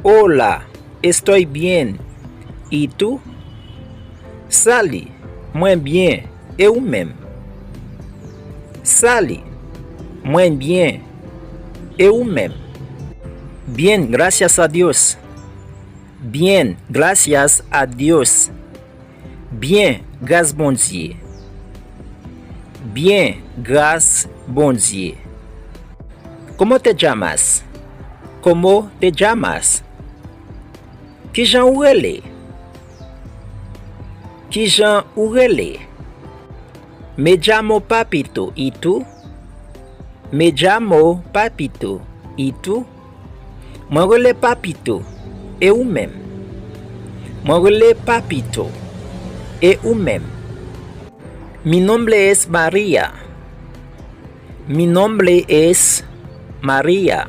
Hola, estoy bien. ¿Y tú? Sally, muy bien. ¿Y vous même? Sally, muy bien. ¿Y vous même? Bien, gracias a Dios. Bien, gracias a Dios. Bien, grâce bon Dieu. Bien, grâce bon Dieu. ¿Cómo te llamas? ¿Cómo te llamas? ¿Qui Jean Ourele? ¿Qui Jean Ourele? Me llamo Papito. ¿Y tú? Me llamo Papito. ¿Y tú? Moi relais Papito. Et ou même? Moi relais Papito. Et ou même? Mi nombre es María. Mi nombre es María.